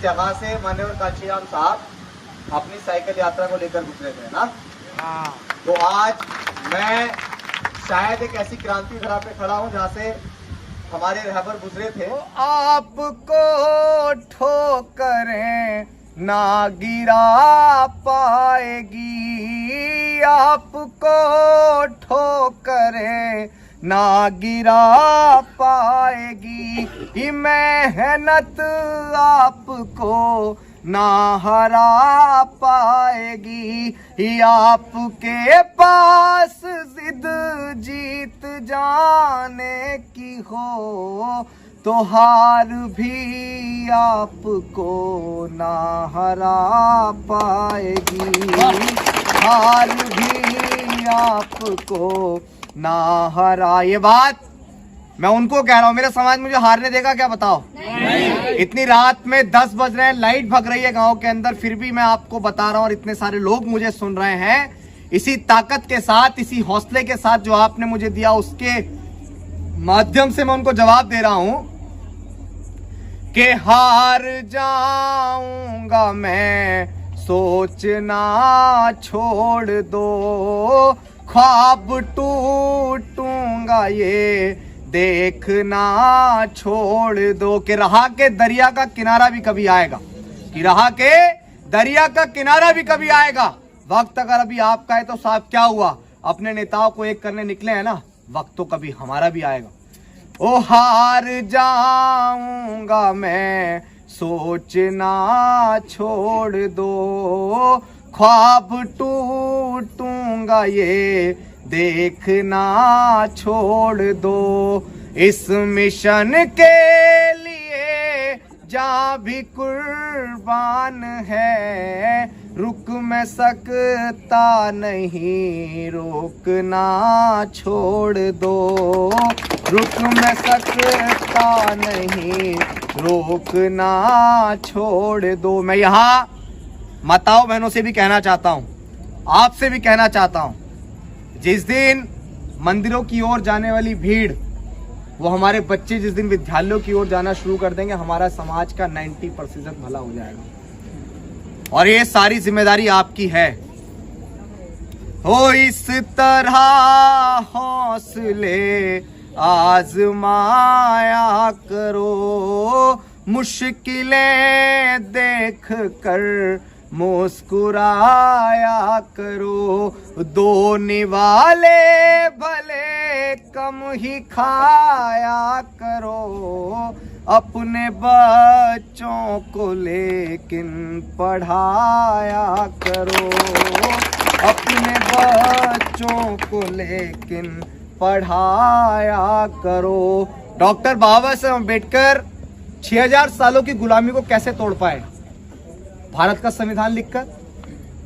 जगह से माननीय कांशीराम साहब अपनी साइकिल यात्रा को लेकर गुजरे थे ना। तो आज मैं शायद एक ऐसी क्रांति धरा पे खड़ा हूँ जहाँ से हमारे रहबर गुजरे थे। आपको ठोकरें ना गिरा पाएगी, आपको ठोकरें ना गिरा पाएगी, ये मेहनत आपको ना हरा पाएगी, ये आपके पास जिद जीत जाने की हो तो हार भी आपको ना हरा पाएगी, हार भी आपको ना हरा। ये बात मैं उनको कह रहा हूँ, मेरा समाज मुझे हारने देगा क्या बताओ? नहीं। इतनी रात में 10 बज रहे हैं, लाइट भग रही है गांव के अंदर, फिर भी मैं आपको बता रहा हूँ और इतने सारे लोग मुझे सुन रहे हैं। इसी ताकत के साथ, इसी हौसले के साथ जो आपने मुझे दिया, उसके माध्यम से मैं उनको जवाब दे रहा हूं कि हार जाऊंगा मैं, सोचना छोड़ दो, ख्वाब टूटूंगा ये देखना छोड़ दो, कि रहा के दरिया का किनारा भी कभी आएगा, कि रहा के दरिया का किनारा भी कभी आएगा। वक्त अगर अभी आपका है तो साहब क्या हुआ, अपने नेताओं को एक करने निकले हैं ना, वक्त तो कभी हमारा भी आएगा। ओ हार जाऊंगा मैं, सोचना छोड़ दो, ख्वाब टूटूंगा ये देखना छोड़ दो, इस मिशन के लिए जहाँ भी कुर्बान है, रुक मैं सकता नहीं, रोकना छोड़ दो, रुक मैं सकता नहीं, रोकना छोड़ दो। मैं यहाँ माताओं बहनों से भी कहना चाहता हूँ, आपसे भी कहना चाहता हूँ, जिस दिन मंदिरों की ओर जाने वाली भीड़, वो हमारे बच्चे जिस दिन विद्यालयों की ओर जाना शुरू कर देंगे, हमारा समाज का 90% भला हो जाएगा। और ये सारी जिम्मेदारी आपकी है। हो इस तरह हौसले आजमाया करो, मुश्किलें देख कर मुस्कुराया करो, दो निवाले भले कम ही खाया करो, अपने बच्चों को लेकिन पढ़ाया करो, अपने बच्चों को लेकिन पढ़ाया करो। डॉक्टर बाबा साहब अम्बेडकर 6000 सालों की गुलामी को कैसे तोड़ पाए? भारत का संविधान लिखकर।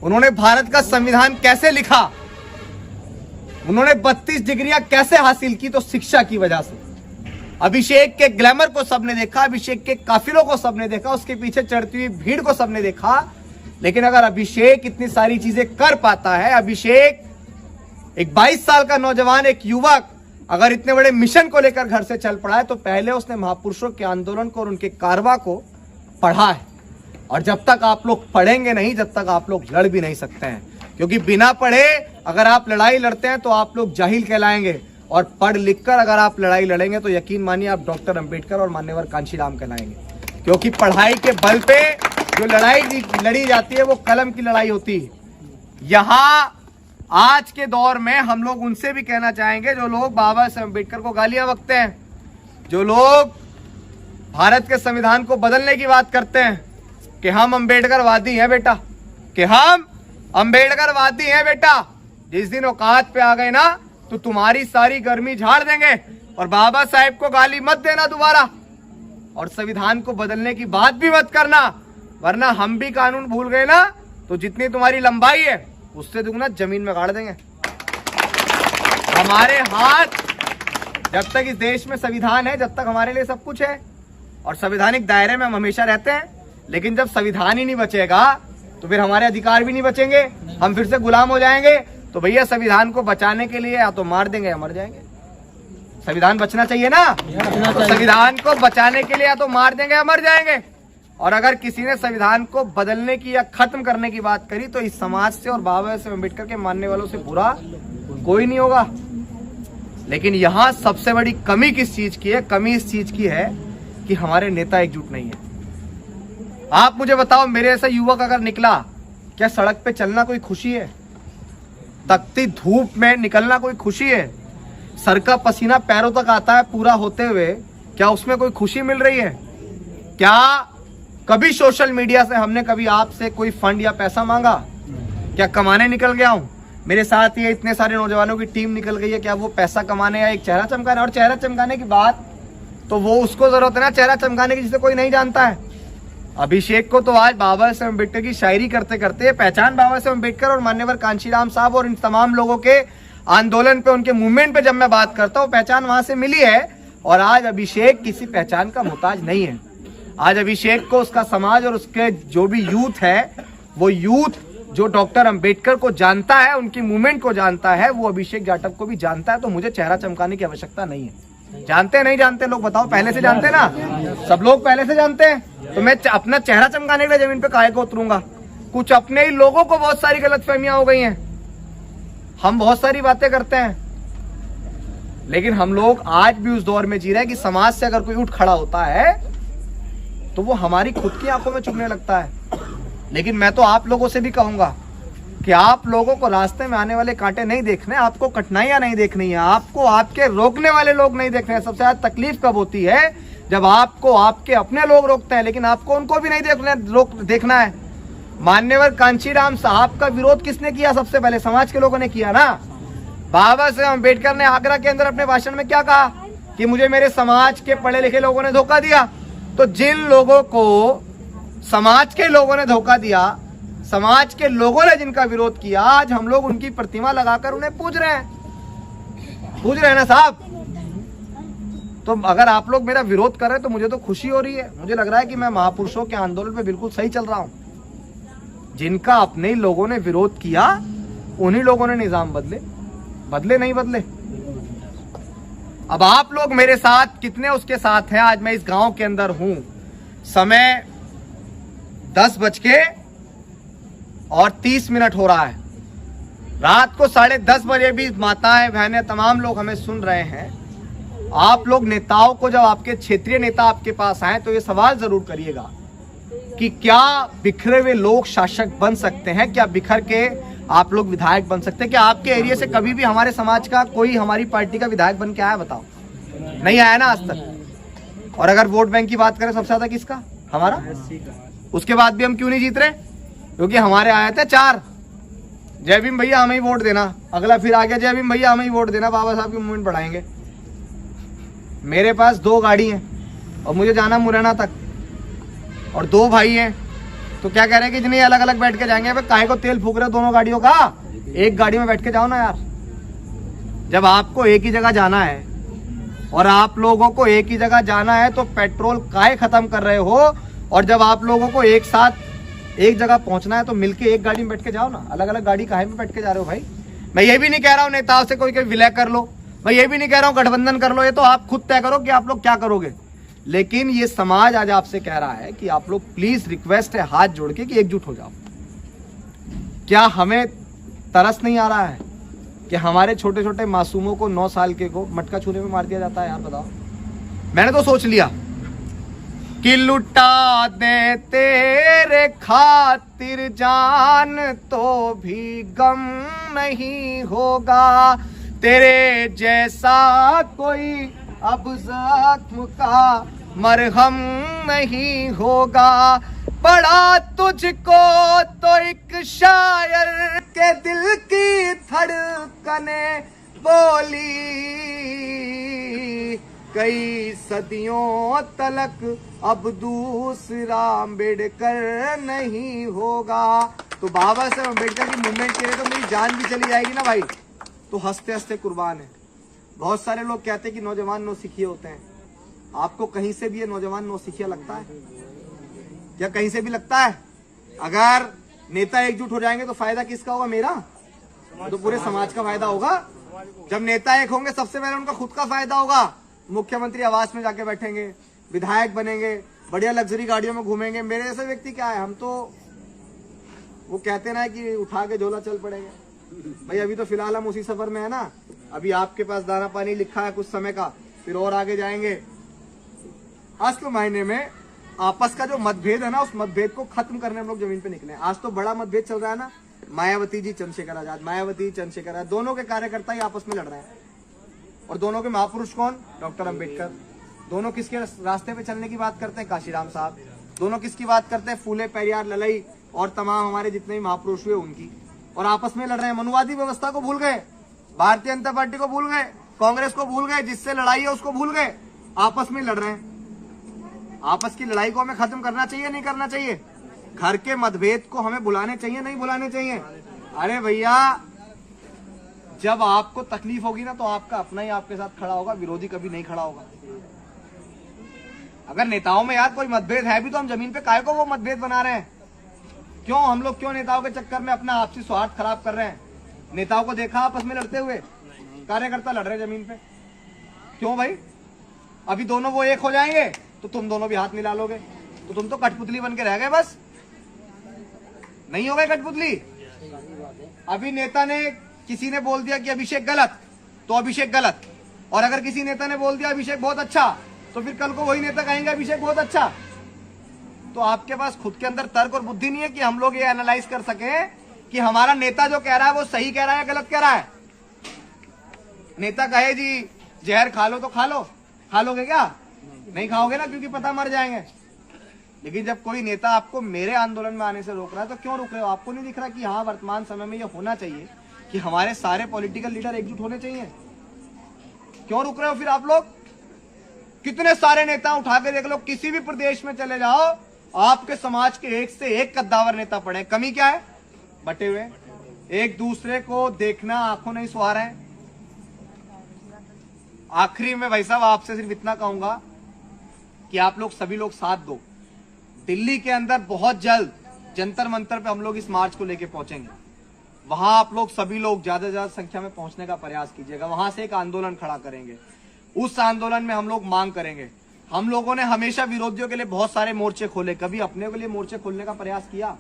उन्होंने भारत का संविधान कैसे लिखा? उन्होंने 32 डिग्रियां कैसे हासिल की? तो शिक्षा की वजह से। अभिषेक के ग्लैमर को सबने देखा, अभिषेक के काफिलों को सबने देखा, उसके पीछे चढ़ती हुई भीड़ को सबने देखा। लेकिन अगर अभिषेक इतनी सारी चीजें कर पाता है, अभिषेक एक 22 साल का नौजवान, एक युवक अगर इतने बड़े मिशन को लेकर घर से चल पड़ा है, तो पहले उसने महापुरुषों के आंदोलन को और उनके कारवा को पढ़ा है। और जब तक आप लोग पढ़ेंगे नहीं, जब तक आप लोग लड़ भी नहीं सकते हैं, क्योंकि बिना पढ़े अगर आप लड़ाई लड़ते हैं तो आप लोग जाहिल कहलाएंगे, और पढ़ लिख कर अगर आप लड़ाई लड़ेंगे तो यकीन मानिए आप डॉक्टर अंबेडकर और मान्यवर कांशीराम कहलाएंगे। क्योंकि पढ़ाई के बल पे जो लड़ाई लड़ी जाती है वो कलम की लड़ाई होती है। यहाँ आज के दौर में हम लोग उनसे भी कहना चाहेंगे जो लोग बाबा साहब अम्बेडकर को गालियां बकते हैं, जो लोग भारत के संविधान को बदलने की बात करते हैं कि हम अम्बेडकरवादी हैं बेटा, कि हम अम्बेडकरवादी हैं बेटा। जिस दिन औकात पे आ गए ना तो तुम्हारी सारी गर्मी झाड़ देंगे। और बाबा साहेब को गाली मत देना दोबारा, और संविधान को बदलने की बात भी मत करना, वरना हम भी कानून भूल गए ना तो जितनी तुम्हारी लंबाई है उससे दुगना जमीन में गाड़ देंगे। हमारे हाथ, जब तक इस देश में संविधान है, जब तक हमारे लिए सब कुछ है, और संवैधानिक दायरे में हम हमेशा रहते हैं। लेकिन जब संविधान ही नहीं बचेगा तो फिर हमारे अधिकार भी नहीं बचेंगे, हम फिर से गुलाम हो जाएंगे। तो भैया संविधान को बचाने के लिए या तो मार देंगे या मर जाएंगे। संविधान बचना चाहिए ना, तो संविधान को बचाने के लिए या तो मार देंगे या मर जाएंगे। और अगर किसी ने संविधान को बदलने की या खत्म करने की बात करी तो इस समाज से और बाबा साहेब अम्बेडकर के मानने वालों से बुरा कोई नहीं होगा। लेकिन यहां सबसे बड़ी कमी किस चीज की है? कमी इस चीज की है कि हमारे नेता एकजुट नहीं है। आप मुझे बताओ, मेरे ऐसा युवक अगर निकला, क्या सड़क पे चलना कोई खुशी है? तकती धूप में निकलना कोई खुशी है? सर का पसीना पैरों तक आता है पूरा होते हुए, क्या उसमें कोई खुशी मिल रही है? क्या कभी सोशल मीडिया से हमने कभी आपसे कोई फंड या पैसा मांगा? क्या कमाने निकल गया हूं? मेरे साथ ये इतने सारे नौजवानों की टीम निकल गई है, क्या वो पैसा कमाने या एक चेहरा चमकाने? और चेहरा चमकाने की बात तो वो उसको जरूरत है ना, चेहरा चमकाने की जिसे कोई नहीं जानता है। अभिषेक को तो आज बाबा साहेब अम्बेडकर की शायरी करते करते पहचान बाबा साहेब अम्बेडकर और मान्यवर कांशीराम साहब और इन तमाम लोगों के आंदोलन पे, उनके मूवमेंट पे जब मैं बात करता हूँ, पहचान वहां से मिली है। और आज अभिषेक किसी पहचान का मोहताज नहीं है। आज अभिषेक को उसका समाज और उसके जो भी यूथ है, वो यूथ जो डॉक्टर अंबेडकर को जानता है, उनकी मूवमेंट को जानता है, वो अभिषेक जाटव को भी जानता है। तो मुझे चेहरा चमकाने की आवश्यकता नहीं है। जानते नहीं जानते लोग बताओ? पहले से जानते ना, सब लोग पहले से जानते हैं। तो मैं अपना चेहरा चमकाने के लिए जमीन पे काहे को उतरूंगा? कुछ अपने ही लोगों को बहुत सारी गलतफहमियां हो गई हैं। हम बहुत सारी बातें करते हैं, लेकिन हम लोग आज भी उस दौर में जी रहे हैं कि समाज से अगर कोई उठ खड़ा होता है तो वो हमारी खुद की आंखों में चुभने लगता है। लेकिन मैं तो आप लोगों से भी कहूंगा कि आप लोगों को रास्ते में आने वाले कांटे नहीं देखने, आपको कठिनाइयां नहीं देखनी है, आपको आपके रोकने वाले लोग नहीं देखने हैं। सबसे ज्यादा तकलीफ कब होती है? जब आपको आपके अपने लोग रोकते हैं, लेकिन आपको उनको भी नहीं देखना है। मान्यवर कांशीराम साहब का विरोध किसने किया? सबसे पहले समाज के लोगों ने किया ना। बाबा साहेब अम्बेडकर ने आगरा के अंदर अपने भाषण में क्या कहा कि मुझे मेरे समाज के पढ़े लिखे लोगों ने धोखा दिया। तो जिन लोगों को समाज के लोगों ने धोखा दिया, समाज के लोगों ने जिनका विरोध किया, आज हम लोग उनकी प्रतिमा लगाकर उन्हें पूज रहे हैं ना साहब। तो अगर आप लोग मेरा विरोध कर रहे हैं तो मुझे तो खुशी हो रही है। मुझे लग रहा है कि मैं महापुरुषों के आंदोलन पे बिल्कुल सही चल रहा हूं। जिनका अपने ही लोगों ने विरोध किया, उन्हीं लोगों ने निजाम बदले नहीं बदले। अब आप लोग मेरे साथ कितने उसके साथ हैं? आज मैं इस गांव के अंदर हूं, समय 10:30 हो रहा है। रात को 10:30 बजे भी माताएं बहनें तमाम लोग हमें सुन रहे हैं। आप लोग नेताओं को, जब आपके क्षेत्रीय नेता आपके पास आए, तो ये सवाल जरूर करिएगा कि क्या बिखरे हुए लोग शासक बन सकते हैं? क्या बिखर के आप लोग विधायक बन सकते हैं? क्या आपके एरिया से कभी भी हमारे समाज का कोई हमारी पार्टी का विधायक बन के आया? बताओ, नहीं आया ना आज तक। और अगर वोट बैंक की बात करें, सबसे ज्यादा किसका? हमारा। उसके बाद भी हम क्यों नहीं जीत रहे? क्योंकि हमारे आए थे 4, जय भीम भैया हमें ही वोट देना। अगला फिर आ गया, जय भीम भैया हमें ही वोट देना, बाबा साहब की मूवमेंट बढ़ाएंगे। मेरे पास 2 गाड़ी हैं और मुझे जाना मुरैना तक, और 2 भाई हैं। तो क्या कह रहे हैं कि जिन्हें अलग अलग बैठ के जाएंगे? काहे को तेल फूक रहे दोनों गाड़ियों का? एक गाड़ी में बैठ के जाओ ना यार। जब आपको एक ही जगह जाना है और आप लोगों को एक ही जगह जाना है, तो पेट्रोल काहे खत्म कर रहे हो? और जब आप लोगों को एक साथ एक जगह पहुंचना है तो मिलके एक गाड़ी में बैठ के जाओ ना। अलग अलग गाड़ी काहे में बैठ के जा रहे हो भाई? मैं ये भी नहीं कह रहा हूं नेताओं से कोई विलय कर लो, मैं ये भी नहीं कह रहा हूं गठबंधन कर लो। ये तो आप खुद तय करो कि आप लोग क्या करोगे। लेकिन ये समाज आज आपसे कह रहा है कि आप लोग प्लीज, रिक्वेस्ट है हाथ जोड़ के, कि एकजुट हो जाओ। क्या हमें तरस नहीं आ रहा है कि हमारे छोटे छोटे मासूमों को, 9 साल के को मटका छूने में मार दिया जाता है? यार बताओ। मैंने तो सोच लिया कि लुटा दे तेरे खातिर जान तो भी गम नहीं होगा, तेरे जैसा कोई अब जख्म का मरहम नहीं होगा। पढ़ा तुझको तो एक शायर के दिल की धड़कने बोली, कई सदियों तलक अब दूसरा अम्बेडकर नहीं होगा। तो बाबा साहेब अम्बेडकर की मूवमेंट के लिए तो मेरी जान भी चली जाएगी ना भाई, तो हंसते हंसते कुर्बान है। बहुत सारे लोग कहते हैं कि नौजवान नौसिखिए होते हैं। आपको कहीं से भी ये नौजवान नौसिखिया लगता है? क्या कहीं से भी लगता है? अगर नेता एकजुट हो जाएंगे तो फायदा किसका होगा? मेरा? तो पूरे समाज का फायदा होगा। जब नेता एक होंगे, सबसे पहले उनका खुद का फायदा होगा। मुख्यमंत्री आवास में जाके बैठेंगे, विधायक बनेंगे, बढ़िया लग्जरी गाड़ियों में घूमेंगे। मेरे जैसे व्यक्ति क्या है, हम तो वो कहते ना कि उठा के झोला चल पड़ेगा। भाई अभी तो फिलहाल हम उसी सफर में है ना, अभी आपके पास दाना पानी लिखा है कुछ समय का, फिर और आगे जाएंगे। असल मायने में आपस का जो मतभेद है ना, उस मतभेद को खत्म करने हम लोग जमीन पे निकले। आज तो बड़ा मतभेद चल रहा है ना, मायावती जी चंद्रशेखर आजाद, मायावती चंद्रशेखर आजाद, दोनों के कार्यकर्ता ही आपस में लड़ रहे हैं। और दोनों के महापुरुष कौन? डॉक्टर अंबेडकर। दोनों किसके रास्ते पे चलने की बात करते हैं? काशीराम साहब। दोनों किसकी बात करते हैं? फूले, पेरियार, ललई और तमाम हमारे जितने भी महापुरुष हुए उनकी। और आपस में लड़ रहे हैं। मनुवादी व्यवस्था को भूल गए, भारतीय जनता पार्टी को भूल गए, कांग्रेस को भूल गए, जिससे लड़ाई है उसको भूल गए, आपस में लड़ रहे हैं। आपस की लड़ाई को हमें खत्म करना चाहिए, नहीं करना चाहिए? घर के मतभेद को हमें बुलाने चाहिए, नहीं बुलाने चाहिए? अरे भैया, जब आपको तकलीफ होगी ना तो आपका अपना ही आपके साथ खड़ा होगा, विरोधी कभी नहीं खड़ा होगा। अगर नेताओं में यार कोई मतभेद है भी तो हम जमीन पे काहे को वो मतभेद बना रहे हैं? क्यों हम लोग क्यों नेताओं के चक्कर में अपना आपसी स्वार्थ खराब कर रहे हैं? नेताओं को देखा आपस में लड़ते हुए? कार्यकर्ता लड़ रहे जमीन पे, क्यों भाई? अभी दोनों वो एक हो जाएंगे तो तुम दोनों भी हाथ मिला लोगे, तो तुम तो कठपुतली बन के रह गए, बस नहीं हो गए कठपुतली। अभी नेता ने, किसी ने बोल दिया कि अभिषेक गलत, तो अभिषेक गलत। और अगर किसी नेता ने बोल दिया अभिषेक बहुत अच्छा, तो फिर कल को वही नेता कहेंगे अभिषेक बहुत अच्छा। तो आपके पास खुद के अंदर तर्क और बुद्धि नहीं है कि हम लोग ये एनालाइज कर सके कि हमारा नेता जो कह रहा है वो सही कह रहा है या गलत कह रहा है। नेता कहे जी जहर खा लो तो खा लो, खा लोगे क्या? नहीं खाओगे ना, क्योंकि पता मर जाएंगे। लेकिन जब कोई नेता आपको मेरे आंदोलन में आने से रोक रहा है तो क्यों रोक रहे हो? आपको नहीं दिख रहा कि हाँ वर्तमान समय में ये होना चाहिए कि हमारे सारे पॉलिटिकल लीडर एकजुट होने चाहिए? क्यों रुक रहे हो फिर आप लोग? कितने सारे नेता उठा के देख लो, किसी भी प्रदेश में चले जाओ, आपके समाज के एक से एक कद्दावर नेता पड़े। कमी क्या है? बटे हुए, एक दूसरे को देखना आंखों नहीं सुहा रहे हैं। आखिरी में भाई साहब आपसे सिर्फ इतना कहूंगा कि आप लोग सभी लोग साथ दो। दिल्ली के अंदर बहुत जल्द जंतर मंतर पे हम लोग इस मार्च को लेके पहुंचेंगे। वहां आप लोग सभी लोग ज्यादा से ज्यादा संख्या में पहुंचने का प्रयास कीजिएगा। वहां से एक आंदोलन खड़ा करेंगे। उस आंदोलन में हम लोग मांग करेंगे। हम लोगों ने हमेशा विरोधियों के लिए बहुत सारे मोर्चे खोले, कभी अपने के लिए मोर्चे खोलने का प्रयास किया?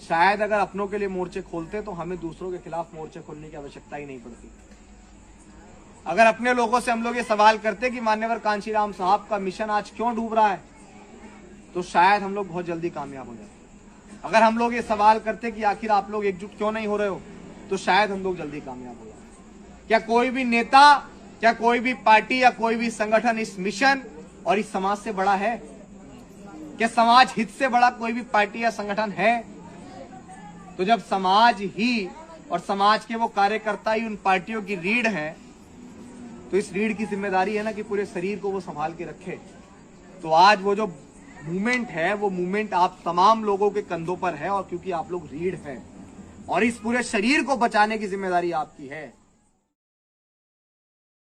शायद अगर अपनों के लिए मोर्चे खोलते तो हमें दूसरों के खिलाफ मोर्चे खोलने की आवश्यकता ही नहीं पड़ती। अगर अपने लोगों से हम लोग ये सवाल करते कि मान्यवर कांशीराम साहब का मिशन आज क्यों डूब रहा है, तो शायद हम लोग बहुत जल्दी कामयाब हो जाते। अगर हम लोग ये सवाल करते कि आखिर आप लोग एकजुट क्यों नहीं हो रहे हो, तो शायद हम लोग जल्दी कामयाब हो जाते। क्या कोई भी नेता, क्या कोई भी पार्टी या कोई भी संगठन इस मिशन और इस समाज से बड़ा है? क्या समाज हित से बड़ा कोई भी पार्टी या संगठन है? तो जब समाज ही और समाज के वो कार्यकर्ता ही उन पार्टियों की रीढ़ है, तो इस रीढ़ की जिम्मेदारी है ना कि पूरे शरीर को वो संभाल के रखे। तो आज वो जो मूवमेंट है, वो मूवमेंट आप तमाम लोगों के कंधों पर है, और क्योंकि आप लोग रीढ़ हैं और इस पूरे शरीर को बचाने की जिम्मेदारी आपकी है।